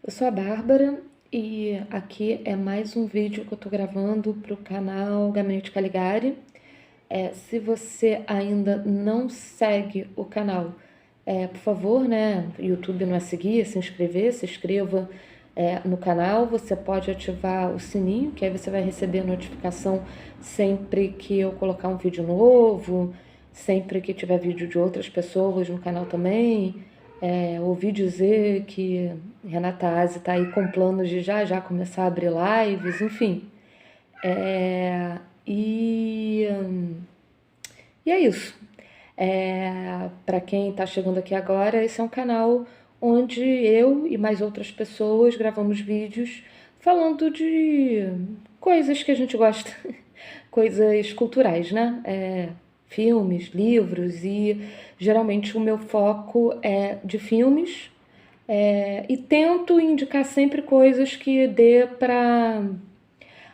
Eu sou a Bárbara e aqui é mais um vídeo que eu tô gravando pro canal Gabinete Caligari. Se você ainda não segue o canal, por favor, né? YouTube não é seguir, é se inscrever, se inscreva no canal. Você pode ativar o sininho, que aí você vai receber notificação sempre que eu colocar um vídeo novo, sempre que tiver vídeo de outras pessoas no canal também. Ouvi dizer que Renata Aze está aí com planos de já começar a abrir lives, enfim. É, e, e é isso. Para quem está chegando aqui agora, esse é um canal onde eu e mais outras pessoas gravamos vídeos falando de coisas que a gente gosta, coisas culturais, né? Filmes, livros, e geralmente o meu foco é de filmes, e tento indicar sempre coisas que dê para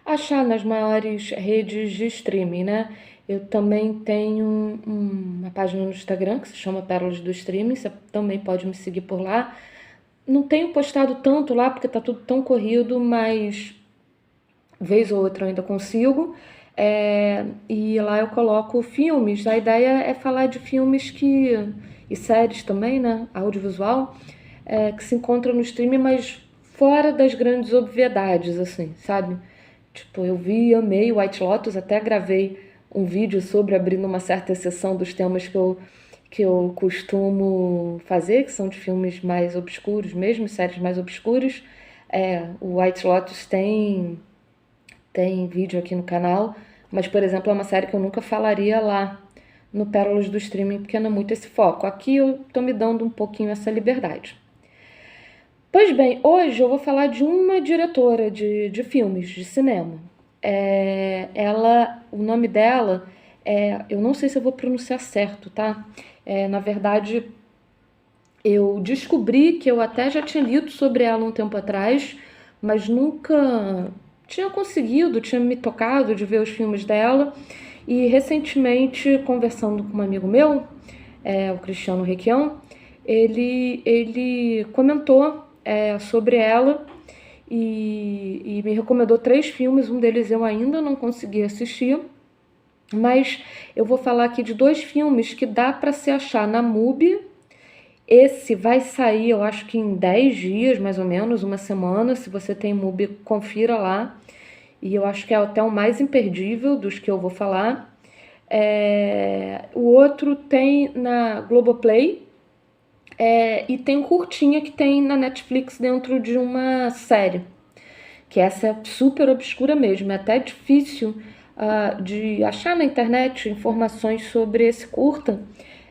achar nas maiores redes de streaming, né? Eu também tenho uma página no Instagram que se chama Pérolas do Streaming, você também pode me seguir por lá. Não tenho postado tanto lá porque tá tudo tão corrido, mas vez ou outra eu ainda consigo. E lá eu coloco filmes. A ideia é falar de filmes e séries também, né? Audiovisual, que se encontram no streaming, mas fora das grandes obviedades, assim, sabe? Tipo, eu vi e amei White Lotus, até gravei um vídeo sobre abrindo uma certa exceção dos temas que eu costumo fazer, que são de filmes mais obscuros, mesmo séries mais obscuras. O White Lotus tem vídeo aqui no canal, mas, por exemplo, é uma série que eu nunca falaria lá no Pérolas do Streaming, porque não é muito esse foco. Aqui eu tô me dando um pouquinho essa liberdade. Pois bem, hoje eu vou falar de uma diretora de filmes, de cinema. O nome dela, eu não sei se eu vou pronunciar certo, tá? Na verdade, eu descobri que eu até já tinha lido sobre ela um tempo atrás, mas nunca tinha conseguido, tinha me tocado de ver os filmes dela. E recentemente, conversando com um amigo meu, o Cristiano Requião, ele comentou sobre ela e me recomendou 3 filmes. Um deles eu ainda não consegui assistir, mas eu vou falar aqui de 2 filmes que dá para se achar na MUBI. Esse vai sair, eu acho que em 10 dias, mais ou menos, uma semana. Se você tem MUBI, confira lá. E eu acho que é até o mais imperdível dos que eu vou falar. O outro tem na Globoplay, e tem um curtinha que tem na Netflix dentro de uma série, que essa é super obscura mesmo. É até difícil de achar na internet informações sobre esse curta.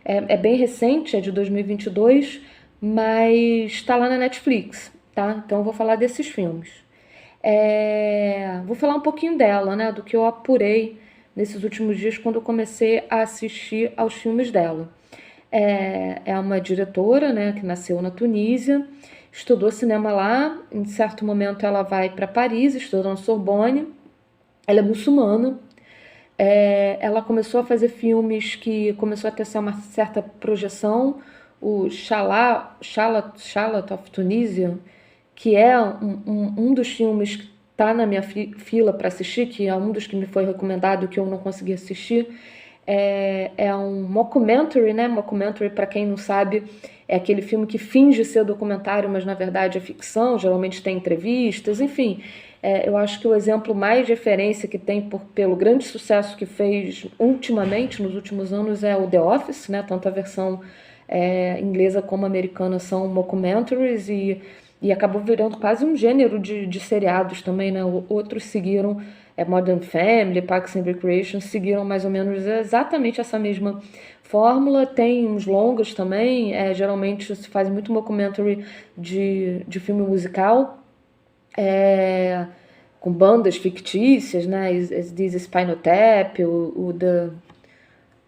É bem recente, é de 2022, mas está lá na Netflix, tá? Então eu vou falar desses filmes. Vou falar um pouquinho dela, né? Do que eu apurei nesses últimos dias quando eu comecei a assistir aos filmes dela. É uma diretora, né, que nasceu na Tunísia, estudou cinema lá. Em certo momento ela vai para Paris, estuda na Sorbonne. Ela é muçulmana. Ela começou a fazer filmes que começou a ter uma certa projeção. O Shalat of Tunisia, que é um dos filmes que está na minha fila para assistir, que é um dos que me foi recomendado que eu não consegui assistir. É um mockumentary, né? Mockumentary, para quem não sabe, é aquele filme que finge ser documentário, mas na verdade é ficção, geralmente tem entrevistas, enfim. Eu acho que o exemplo mais de referência que tem pelo grande sucesso que fez ultimamente, nos últimos anos, é o The Office, né? Tanto a versão inglesa como americana são mockumentaries, e acabou virando quase um gênero de seriados também, né? Outros seguiram, Modern Family, Parks and Recreation, seguiram mais ou menos exatamente essa mesma fórmula. Tem uns longas também, geralmente se faz muito mockumentary de filme musical, com bandas fictícias, né? This Spinal Tap, o The...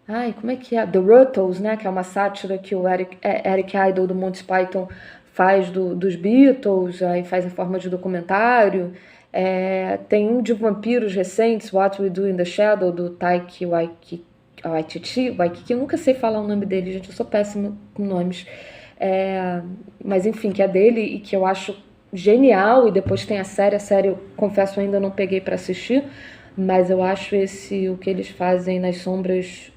Ai, como é que é? The Rutles, né? Que é uma sátira que o Eric Idle do Monty Python faz dos Beatles, aí faz em forma de documentário. Tem um de vampiros recentes, What We Do in the Shadow, do Taika Waititi, eu nunca sei falar o nome dele, gente, eu sou péssima com nomes. Mas enfim, que é dele e que eu acho genial, e depois tem a série eu confesso ainda não peguei para assistir, mas eu acho o que eles fazem nas sombras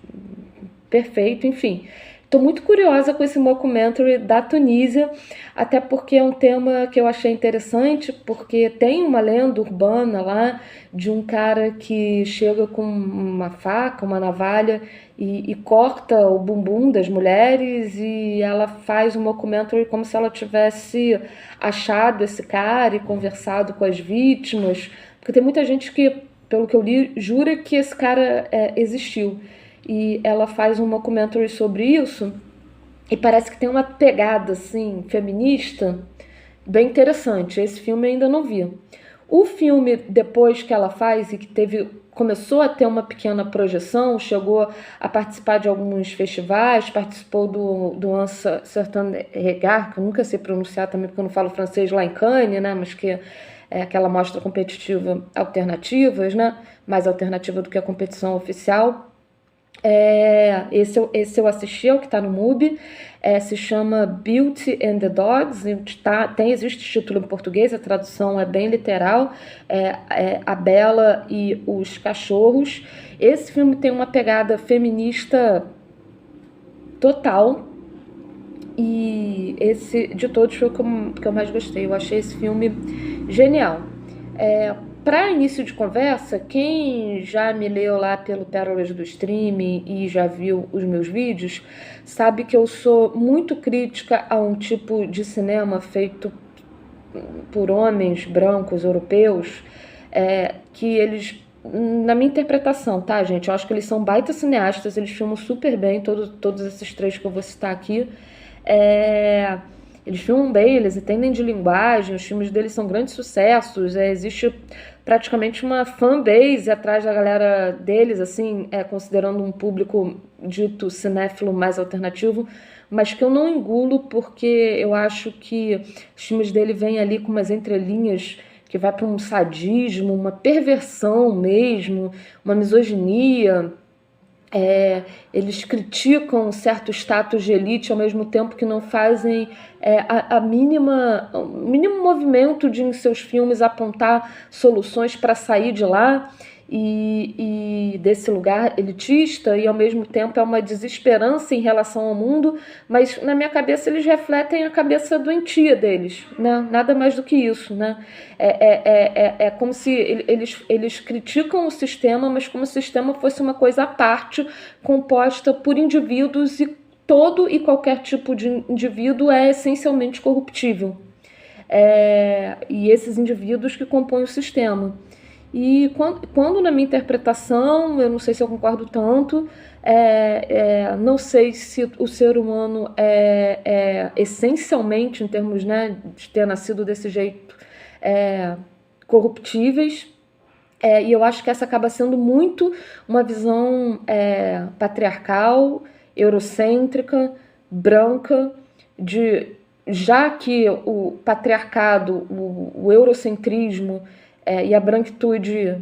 perfeito, enfim. Estou muito curiosa com esse mockumentary da Tunísia, até porque é um tema que eu achei interessante, porque tem uma lenda urbana lá de um cara que chega com uma faca, uma navalha e corta o bumbum das mulheres, e ela faz um mockumentary como se ela tivesse achado esse cara e conversado com as vítimas, porque tem muita gente que, pelo que eu li, jura que esse cara existiu. E ela faz um documentary sobre isso e parece que tem uma pegada assim feminista bem interessante. Esse filme eu ainda não vi. O filme depois que ela faz e que começou a ter uma pequena projeção, chegou a participar de alguns festivais, participou do Un Certain Regard, que eu nunca sei pronunciar também porque eu não falo francês, lá em Cannes, né, mas que é aquela mostra competitiva alternativas, né, mais alternativa do que a competição oficial. Esse eu assisti, é o que está no MUBI, se chama Beauty and the Dogs, existe título em português, a tradução é bem literal, A Bela e os Cachorros. Esse filme tem uma pegada feminista total, e esse de todos foi o que eu mais gostei. Eu achei esse filme genial. Para início de conversa, quem já me leu lá pelo Pérolas do Streaming e já viu os meus vídeos, sabe que eu sou muito crítica a um tipo de cinema feito por homens brancos europeus, que eles, na minha interpretação, tá, gente? Eu acho que eles são baita cineastas, eles filmam super bem, todos esses três que eu vou citar aqui. Eles filmam bem, eles entendem de linguagem, os filmes deles são grandes sucessos, existe praticamente uma fanbase atrás da galera deles, assim, considerando um público dito cinéfilo mais alternativo, mas que eu não engulo porque eu acho que os filmes dele vêm ali com umas entrelinhas que vai para um sadismo, uma perversão mesmo, uma misoginia. Eles criticam um certo status de elite ao mesmo tempo que não fazem o mínimo movimento de em seus filmes apontar soluções para sair de lá e desse lugar elitista, e ao mesmo tempo é uma desesperança em relação ao mundo, mas na minha cabeça eles refletem a cabeça doentia deles, né? Nada mais do que isso, né? É como se eles criticam o sistema, mas como se o sistema fosse uma coisa à parte, composta por indivíduos, e todo e qualquer tipo de indivíduo é essencialmente corruptível. E esses indivíduos que compõem o sistema. E quando na minha interpretação, eu não sei se eu concordo tanto, não sei se o ser humano essencialmente, em termos, né, de ter nascido desse jeito, corruptíveis. E eu acho que essa acaba sendo muito uma visão patriarcal, eurocêntrica, branca, já que o patriarcado, o eurocentrismo e a branquitude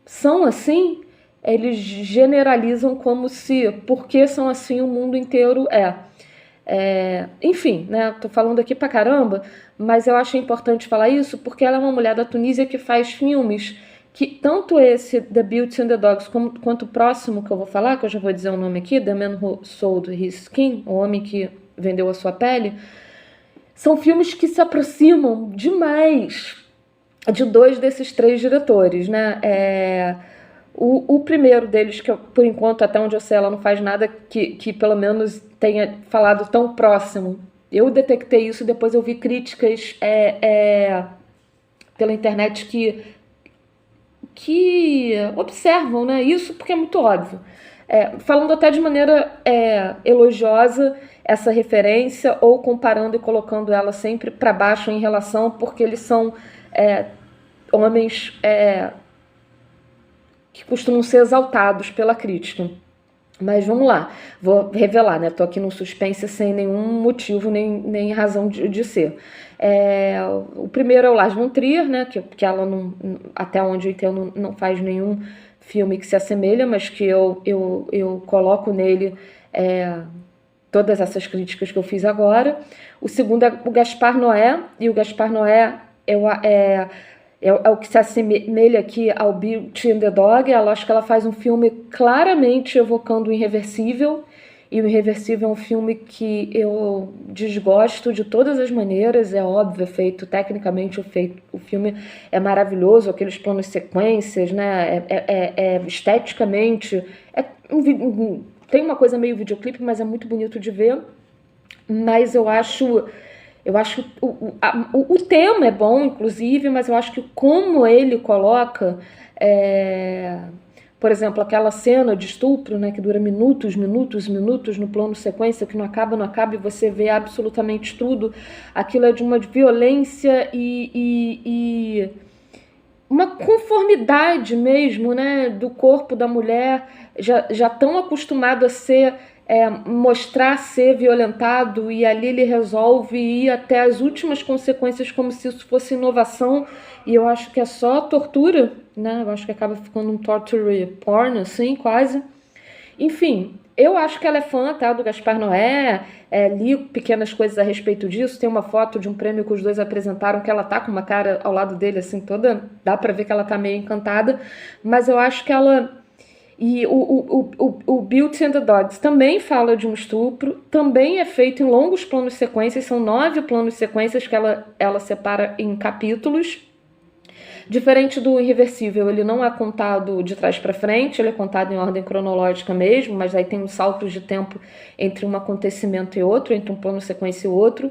são assim, eles generalizam como se, porque são assim, o mundo inteiro enfim, né? Tô falando aqui pra caramba, mas eu acho importante falar isso porque ela é uma mulher da Tunísia que faz filmes que, tanto esse The Beauty and the Dogs quanto o próximo que eu vou falar, que eu já vou dizer o nome aqui, The Man Who Sold His Skin, o homem que vendeu a sua pele, são filmes que se aproximam demais de dois desses três diretores, né? O primeiro deles, que por enquanto, até onde eu sei, ela não faz nada que pelo menos tenha falado tão próximo. Eu detectei isso, depois eu vi críticas pela internet que observam, né, isso, porque é muito óbvio. Falando até de maneira elogiosa essa referência, ou comparando e colocando ela sempre para baixo em relação, porque eles são homens que costumam ser exaltados pela crítica. Mas vamos lá, vou revelar, né? Tô aqui no suspense sem nenhum motivo, nem razão de ser. O primeiro é o Lars von Trier, né? Que ela, não, até onde eu entendo, não faz nenhum filme que se assemelha, mas que eu coloco nele todas essas críticas que eu fiz agora. O segundo é o Gaspar Noé, e o Gaspar Noé é o que se assemelha aqui ao Beauty and the Dog. Ela acho que ela faz um filme claramente evocando o Irreversível, e o Irreversível é um filme que eu desgosto de todas as maneiras. É óbvio, é feito tecnicamente, o filme é maravilhoso, aqueles planos sequências, né? Esteticamente, tem uma coisa meio videoclipe, mas é muito bonito de ver. Mas eu acho o tema é bom, inclusive, mas eu acho que como ele coloca, por exemplo, aquela cena de estupro, né, que dura minutos, minutos, minutos no plano sequência, que não acaba, e você vê absolutamente tudo. Aquilo é de uma violência e uma conformidade mesmo, né, do corpo da mulher, já tão acostumado a ser, mostrar ser violentado, e ali ele resolve ir até as últimas consequências como se isso fosse inovação, e eu acho que é só tortura, né, eu acho que acaba ficando um torture porn, assim, quase. Enfim, eu acho que ela é fã, tá, do Gaspar Noé, li pequenas coisas a respeito disso, tem uma foto de um prêmio que os dois apresentaram, que ela tá com uma cara ao lado dele, assim, toda, dá pra ver que ela tá meio encantada, mas eu acho que ela... E o Beauty and the Dogs também fala de um estupro, também é feito em longos planos sequências, são 9 planos sequências que ela separa em capítulos. Diferente do Irreversível, ele não é contado de trás para frente, ele é contado em ordem cronológica mesmo, mas aí tem uns saltos de tempo entre um acontecimento e outro, entre um plano sequência e outro.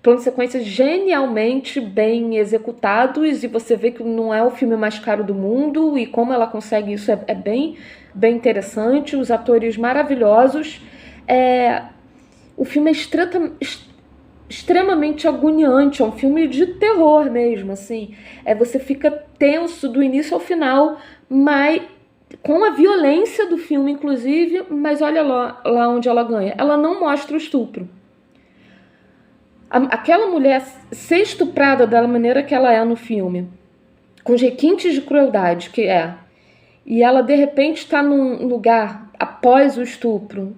Planos sequências genialmente bem executados, e você vê que não é o filme mais caro do mundo, e como ela consegue isso é bem interessante, os atores maravilhosos. O filme é extremamente agoniante, é um filme de terror mesmo, assim. Você fica tenso do início ao final, mas com a violência do filme, inclusive, mas olha lá onde ela ganha. Ela não mostra o estupro. Aquela mulher ser estuprada da maneira que ela é no filme, com os requintes de crueldade que é, e ela de repente está num lugar após o estupro,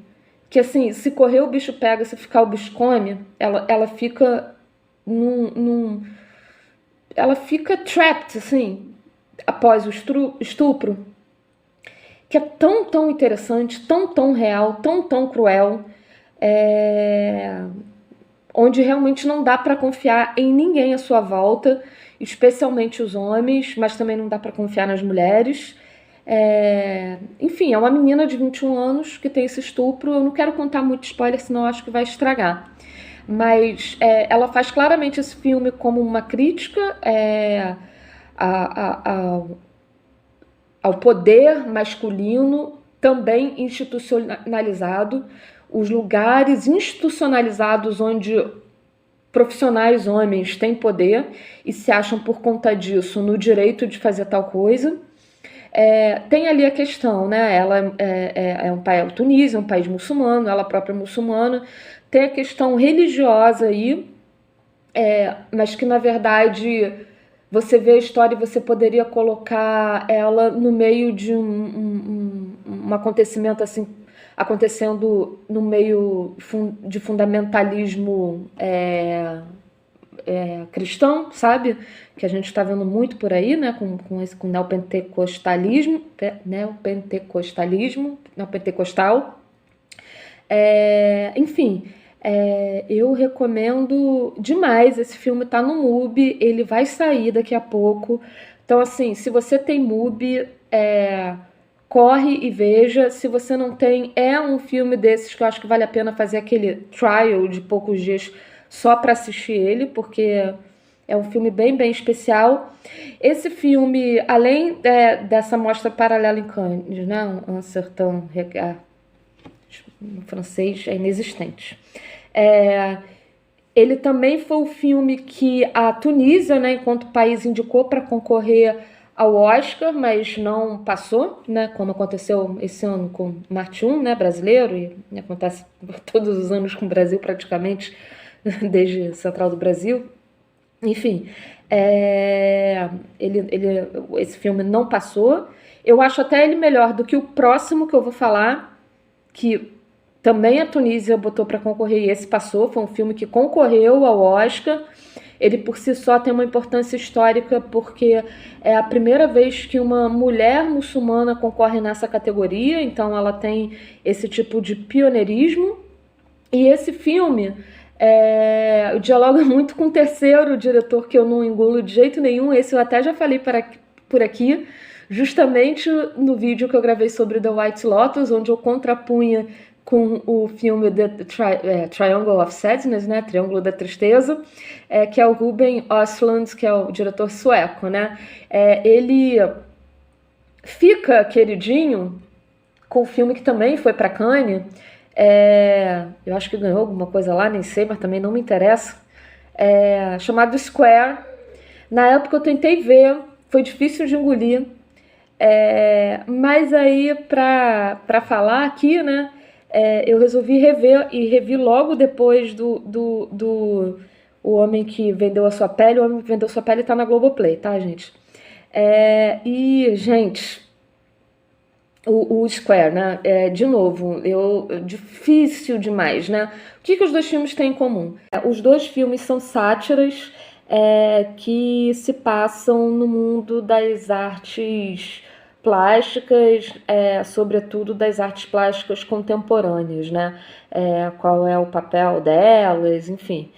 que assim, se correr o bicho pega, se ficar o bicho come, ela fica ela fica trapped, assim, após o estupro, que é tão interessante, tão real, tão cruel, onde realmente não dá para confiar em ninguém à sua volta, especialmente os homens, mas também não dá para confiar nas mulheres. Enfim, é uma menina de 21 anos que tem esse estupro. Eu não quero contar muito spoiler, senão eu acho que vai estragar. Mas ela faz claramente esse filme como uma crítica ao poder masculino, também institucionalizado, os lugares institucionalizados onde profissionais homens têm poder e se acham por conta disso no direito de fazer tal coisa. Tem ali a questão, né? Ela é um país, Tunísia, um país muçulmano, ela própria é muçulmana. Tem a questão religiosa aí, mas que na verdade você vê a história e você poderia colocar ela no meio de um acontecimento assim, acontecendo no meio de fundamentalismo cristão, sabe? Que a gente está vendo muito por aí, né? Com esse neopentecostalismo, neopentecostal. Enfim, eu recomendo demais. Esse filme tá no MUBI, ele vai sair daqui a pouco. Então, assim, se você tem MUBI, corre e veja. Se você não tem, é um filme desses que eu acho que vale a pena fazer aquele trial de poucos dias só para assistir ele, porque é um filme bem especial. Esse filme, além dessa mostra paralela em Cannes, né, Un certain regard, no francês é inexistente, ele também foi o filme que a Tunísia, né, enquanto país, indicou para concorrer ao Oscar, mas não passou, né, como aconteceu esse ano com Martin, né, brasileiro, e acontece todos os anos com o Brasil praticamente, desde Central do Brasil. Enfim, esse filme não passou. Eu acho até ele melhor do que o próximo que eu vou falar, que também a Tunísia botou para concorrer e esse passou, foi um filme que concorreu ao Oscar. Ele por si só tem uma importância histórica porque é a primeira vez que uma mulher muçulmana concorre nessa categoria, então ela tem esse tipo de pioneirismo. E esse filme dialoga muito com o terceiro diretor que eu não engulo de jeito nenhum, esse eu até já falei por aqui, justamente no vídeo que eu gravei sobre The White Lotus, onde eu contrapunha com o filme Triangle of Sadness, né, Triângulo da Tristeza, que é o Ruben Östlund, que é o diretor sueco, né? Ele fica queridinho com o filme que também foi para Cannes, eu acho que ganhou alguma coisa lá, nem sei, mas também não me interessa, chamado Square. Na época eu tentei ver, foi difícil de engolir, mas aí para falar aqui, né, eu resolvi rever e revi logo depois do O Homem que Vendeu a Sua Pele. O Homem que Vendeu a Sua Pele tá na Globoplay, tá, gente? E, gente, o Square, né? De novo, difícil demais, né? O que os dois filmes têm em comum? Os dois filmes são sátiras que se passam no mundo das artes plásticas, sobretudo das artes plásticas contemporâneas, né? Qual é o papel delas, enfim,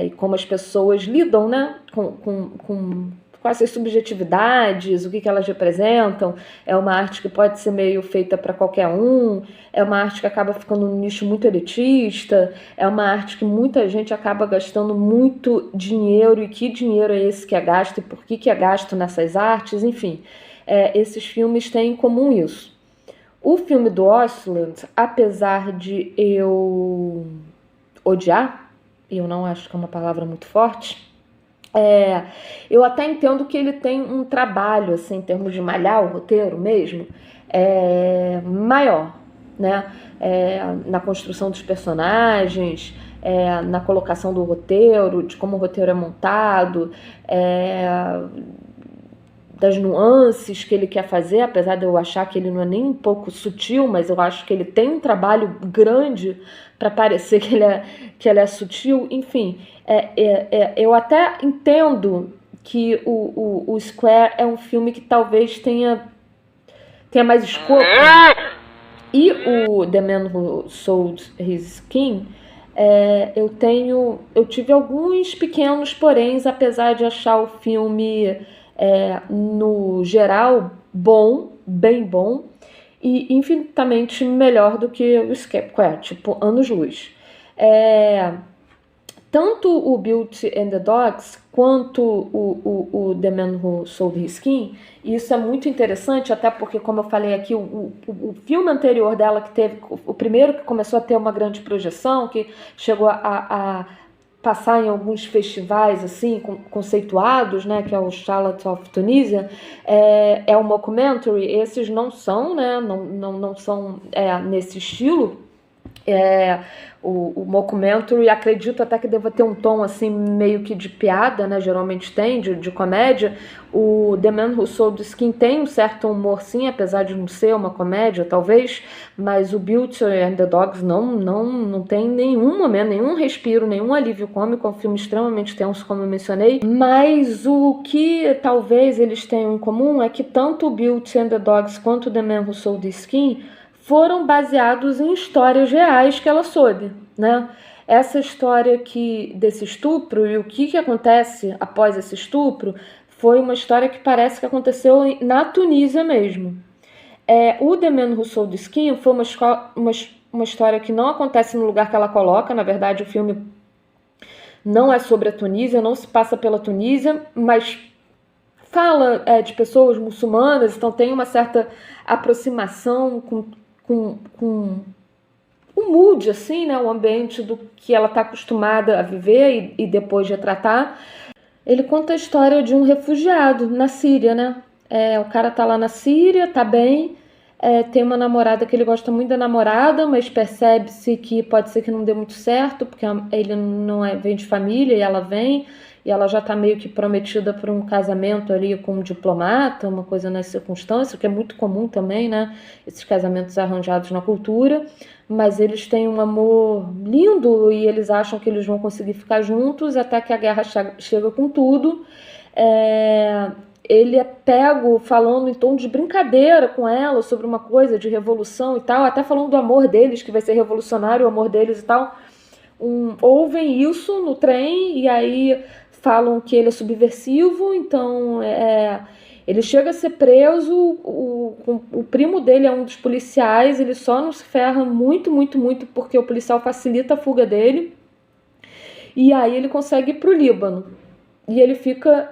e como as pessoas lidam, né, com essas subjetividades, o que elas representam. É uma arte que pode ser meio feita para qualquer um, é uma arte que acaba ficando num nicho muito elitista, é uma arte que muita gente acaba gastando muito dinheiro, e que dinheiro é esse que é gasto e por que é gasto nessas artes, enfim. Esses filmes têm em comum isso. O filme do Östlund, apesar de eu odiar, e eu não acho que é uma palavra muito forte, eu até entendo que ele tem um trabalho, assim, em termos de malhar o roteiro mesmo, maior, né? Na construção dos personagens, na colocação do roteiro, de como o roteiro é montado, das nuances que ele quer fazer, apesar de eu achar que ele não é nem um pouco sutil, mas eu acho que ele tem um trabalho grande para parecer que ele é sutil. Enfim, eu até entendo que o Square é um filme que talvez tenha mais escopo, e o The Man Who Sold His Skin, eu tive alguns pequenos poréns, apesar de achar o filme no geral bom, bem bom, e infinitamente melhor do que o Square, tipo anos-luz. Tanto o Beauty and the Dogs quanto o The Man Who Sold His Skin, e isso é muito interessante, até porque, como eu falei aqui, o filme anterior dela, que teve o primeiro que começou a ter uma grande projeção, que chegou a passar em alguns festivais assim conceituados, né, que é o Charlotte of Tunisia, é um mockumentary. Esses não são, né, não são nesse estilo. O mockumentary, acredito até que deva ter um tom assim meio que de piada, né? Geralmente tem, de comédia. O The Man Who Sold the Skin tem um certo humor, sim, apesar de não ser uma comédia, talvez, mas o Beauty and the Dogs não tem nenhum momento, nenhum respiro, nenhum alívio cômico. É um filme extremamente tenso, como eu mencionei, mas o que talvez eles tenham em comum é que tanto o Beauty and the Dogs quanto o The Man Who Sold the Skin foram baseados em histórias reais que ela soube, né? Essa história desse estupro e o que acontece após esse estupro foi uma história que parece que aconteceu na Tunísia mesmo. O The Man Who Sold the Skin foi uma história que não acontece no lugar que ela coloca. Na verdade, o filme não é sobre a Tunísia, não se passa pela Tunísia, mas fala de pessoas muçulmanas, então tem uma certa aproximação com o mood, assim, né, o ambiente do que ela está acostumada a viver e depois retratar. Ele conta a história de um refugiado na Síria, né? O cara tá lá na Síria, tá bem, tem uma namorada que ele gosta muito da namorada, mas percebe-se que pode ser que não dê muito certo, porque ele não vem de família e ela vem, e ela já está meio que prometida para um casamento ali com um diplomata, uma coisa nessa circunstância, que é muito comum também, né? Esses casamentos arranjados na cultura, mas eles têm um amor lindo e eles acham que eles vão conseguir ficar juntos até que a guerra chega com tudo. Ele é pego falando em tom de brincadeira com ela sobre uma coisa de revolução e tal, até falando do amor deles, que vai ser revolucionário o amor deles e tal. Ouvem isso no trem e aí falam que ele é subversivo, então ele chega a ser preso, o primo dele é um dos policiais, ele só não se ferra muito, muito, muito porque o policial facilita a fuga dele, e aí ele consegue ir pro Líbano. E ele fica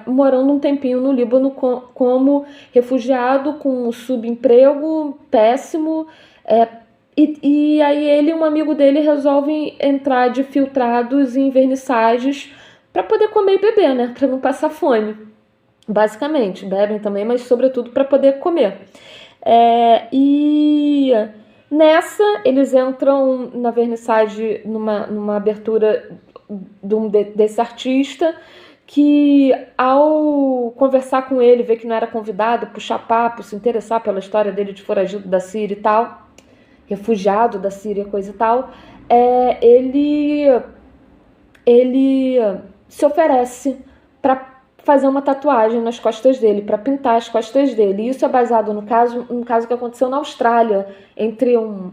morando um tempinho no Líbano como refugiado, com um subemprego péssimo. E aí ele e um amigo dele resolvem entrar de filtrados em vernissagens para poder comer e beber, né? Para não passar fome. Basicamente, bebem também, mas sobretudo para poder comer. E nessa, eles entram na vernissage numa abertura desse artista, que ao conversar com ele, ver que não era convidado, puxar papo, se interessar pela história dele de foragido da Síria e tal, refugiado da Síria, coisa e tal, ele se oferece para fazer uma tatuagem nas costas dele, para pintar as costas dele. E isso é baseado no caso que aconteceu na Austrália, entre um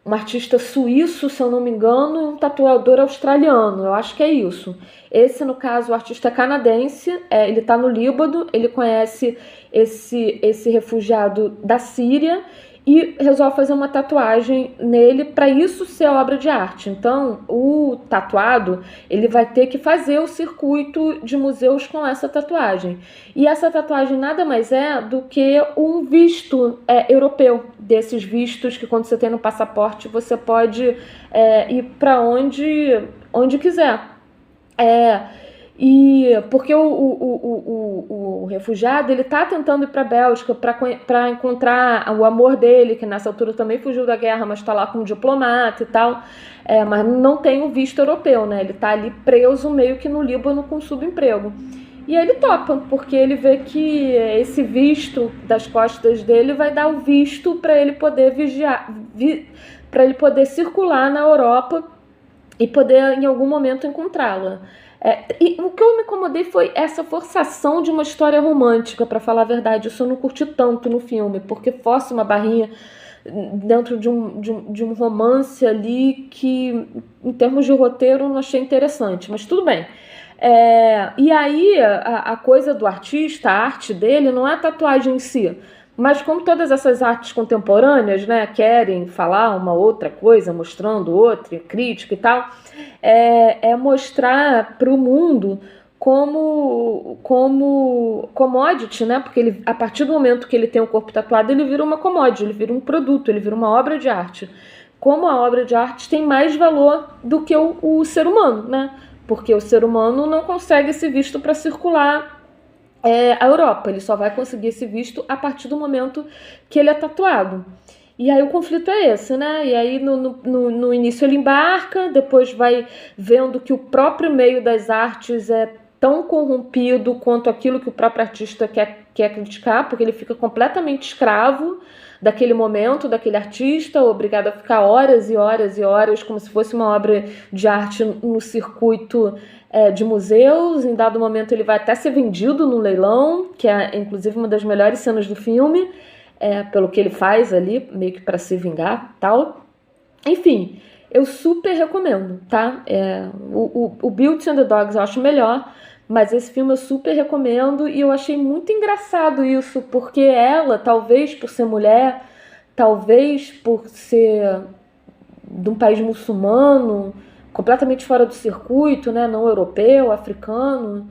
artista suíço, se eu não me engano, e um tatuador australiano. Eu acho que é isso. Esse, no caso, o artista é canadense, ele está no Líbano, ele conhece esse refugiado da Síria e resolve fazer uma tatuagem nele para isso ser obra de arte. Então, o tatuado, ele vai ter que fazer o circuito de museus com essa tatuagem. E essa tatuagem nada mais é do que um visto europeu, desses vistos que quando você tem no passaporte você pode ir para onde quiser. E porque o refugiado, ele tá tentando ir para a Bélgica para encontrar o amor dele, que nessa altura também fugiu da guerra, mas está lá como diplomata e tal, mas não tem o visto europeu, né? Ele tá ali preso meio que no Líbano com subemprego. E aí ele topa, porque ele vê que esse visto das costas dele vai dar o visto para ele poder para ele poder circular na Europa e poder em algum momento encontrá-la. E o que eu me incomodei foi essa forçação de uma história romântica, para falar a verdade. Isso eu não curti tanto no filme, porque força uma barrinha dentro de um romance ali que, em termos de roteiro, eu não achei interessante, mas tudo bem. E aí, a coisa do artista, a arte dele, não é a tatuagem em si, mas como todas essas artes contemporâneas, né, querem falar uma outra coisa, mostrando outra, crítica e tal, mostrar para o mundo como commodity, né? Porque ele, a partir do momento que ele tem o corpo tatuado, ele vira uma commodity, ele vira um produto, ele vira uma obra de arte. Como a obra de arte tem mais valor do que o ser humano, né? Porque o ser humano não consegue esse visto para circular a Europa, ele só vai conseguir esse visto a partir do momento que ele é tatuado. E aí o conflito é esse, né? E aí no início ele embarca, depois vai vendo que o próprio meio das artes é tão corrompido quanto aquilo que o próprio artista quer criticar, porque ele fica completamente escravo daquele momento, daquele artista, obrigado a ficar horas e horas e horas, como se fosse uma obra de arte no circuito de museus. Em dado momento ele vai até ser vendido no leilão, que é inclusive uma das melhores cenas do filme, pelo que ele faz ali, meio que para se vingar, tal. Enfim, eu super recomendo, tá? O Beauty and the Dogs eu acho melhor, mas esse filme eu super recomendo e eu achei muito engraçado isso, porque ela, talvez por ser mulher, talvez por ser de um país muçulmano, completamente fora do circuito, né? Não europeu, africano,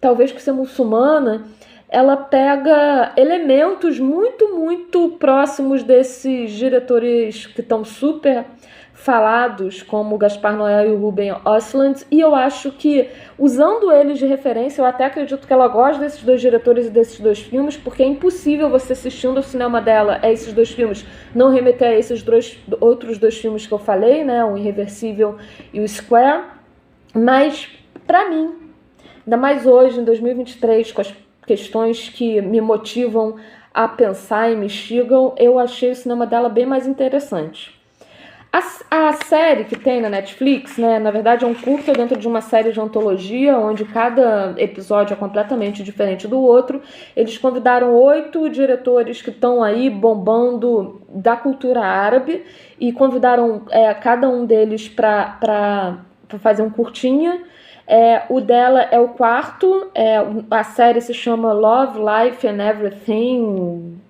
talvez por ser muçulmana, ela pega elementos muito, muito próximos desses diretores que estão super falados, como o Gaspar Noé e o Ruben Östlund, e eu acho que, usando eles de referência, eu até acredito que ela gosta desses dois diretores e desses dois filmes, porque é impossível você assistindo ao cinema dela a esses dois filmes não remeter a esses outros dois filmes que eu falei, né, o Irreversível e o Square, mas, para mim, ainda mais hoje, em 2023, com as questões que me motivam a pensar e me instigam, eu achei o cinema dela bem mais interessante. A série que tem na Netflix, né, na verdade é um curta dentro de uma série de antologia, onde cada episódio é completamente diferente do outro. Eles convidaram 8 diretores que estão aí bombando da cultura árabe e convidaram cada um deles para fazer um curtinha. O dela é o quarto, a série se chama Love, Life and Everything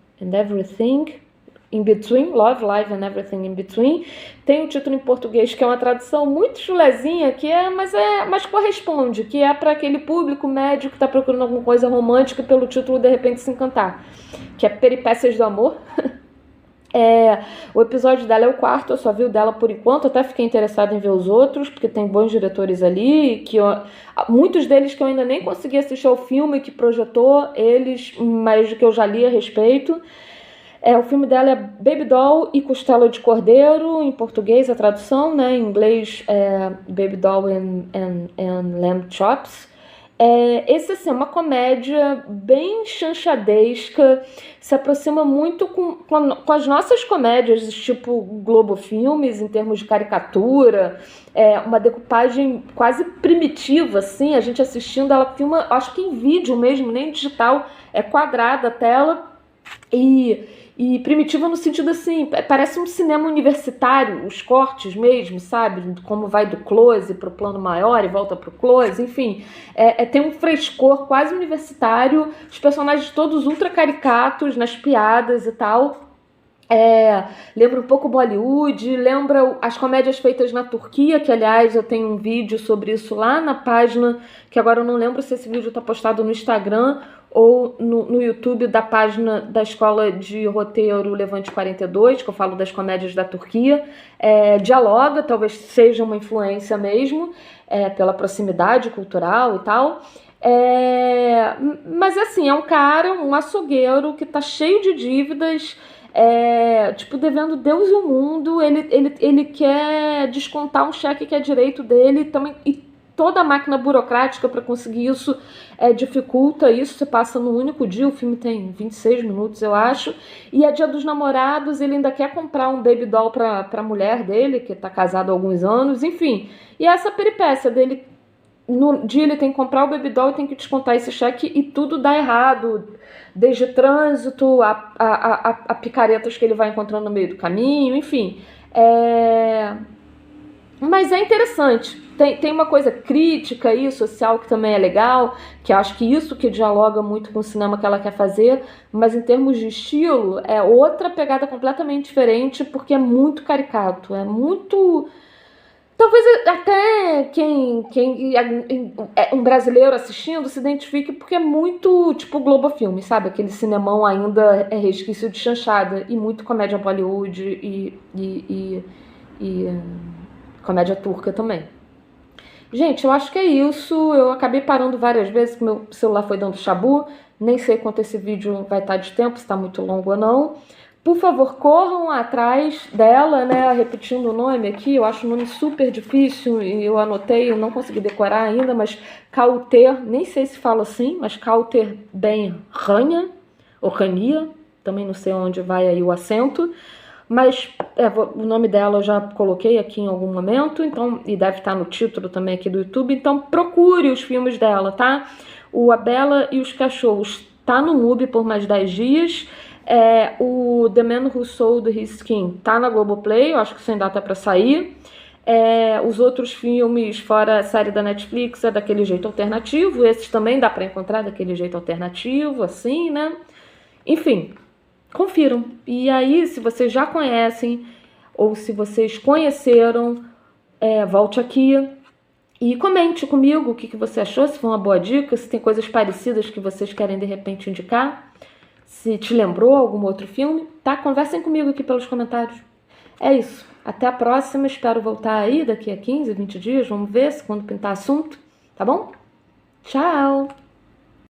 in Between, Love, Life and Everything in Between. Tem um título em português que é uma tradução muito chulezinha, mas corresponde, que é para aquele público médio que está procurando alguma coisa romântica e pelo título de repente se encantar, que é Peripécias do Amor. O episódio dela é o quarto, eu só vi o dela por enquanto, até fiquei interessada em ver os outros, porque tem bons diretores ali, muitos deles que eu ainda nem consegui assistir ao filme que projetou eles, mas que eu já li a respeito. O filme dela é Baby Doll e Costela de Cordeiro, em português a tradução, né? Em inglês é Baby Doll and Lamb Chops. Esse assim, é uma comédia bem chanchadesca, se aproxima muito com as nossas comédias, tipo Globo Filmes, em termos de caricatura, uma decupagem quase primitiva, assim, a gente assistindo, ela filma, acho que em vídeo mesmo, nem digital, é quadrada a tela, e primitiva no sentido assim, parece um cinema universitário, os cortes mesmo, sabe? Como vai do close pro plano maior e volta pro close, enfim. Tem um frescor quase universitário, os personagens todos ultra caricatos nas piadas e tal. Lembra um pouco Bollywood, lembra as comédias feitas na Turquia, que aliás eu tenho um vídeo sobre isso lá na página, que agora eu não lembro se esse vídeo está postado no Instagram ou no YouTube da página da Escola de Roteiro Levante 42, que eu falo das comédias da Turquia. Dialoga, talvez seja uma influência mesmo, pela proximidade cultural e tal. Mas assim, é um cara, um açougueiro que tá cheio de dívidas, tipo, devendo Deus e o mundo. Ele quer descontar um cheque que é direito dele também, e toda a máquina burocrática para conseguir isso dificulta isso. Se passa num único dia, o filme tem 26 minutos, eu acho, e é Dia dos Namorados, ele ainda quer comprar um baby doll para a mulher dele, que está casado há alguns anos, enfim. E essa peripécia dele, no dia ele tem que comprar o baby doll e tem que descontar esse cheque e tudo dá errado, desde trânsito a picaretas que ele vai encontrando no meio do caminho, enfim. Mas é interessante, tem uma coisa crítica e social que também é legal, que acho que isso que dialoga muito com o cinema que ela quer fazer, mas em termos de estilo é outra pegada completamente diferente, porque é muito caricato, é muito... Talvez até quem é um brasileiro assistindo se identifique, porque é muito tipo Globo Filme, sabe? Aquele cinemão ainda é resquício de chanchada, e muito comédia Bollywood e comédia turca também. Gente, eu acho que é isso. Eu acabei parando várias vezes, que meu celular foi dando chabu. Nem sei quanto esse vídeo vai estar de tempo, se está muito longo ou não. Por favor, corram atrás dela, né? Repetindo o nome aqui, eu acho o nome super difícil e eu anotei, eu não consegui decorar ainda, mas Kauter, nem sei se fala assim, mas Kauter Ben Rania, ou Rania, também não sei onde vai aí o acento, mas o nome dela eu já coloquei aqui em algum momento, então, e deve estar no título também aqui do YouTube, então procure os filmes dela, tá? O A Bela e os Cachorros tá no MUBI por mais 10 dias. O The Man Who Sold His Skin tá na Globoplay, eu acho que sem data para sair. Os outros filmes, fora a série da Netflix, é daquele jeito alternativo. Esses também dá para encontrar daquele jeito alternativo, assim, né? Enfim, confiram. E aí, se vocês já conhecem, ou se vocês conheceram, volte aqui E comente comigo o que você achou, se foi uma boa dica, se tem coisas parecidas que vocês querem de repente indicar, se te lembrou algum outro filme, tá? Conversem comigo aqui pelos comentários. É isso. Até a próxima. Espero voltar aí daqui a 15, 20 dias. Vamos ver se quando pintar assunto. Tá bom? Tchau!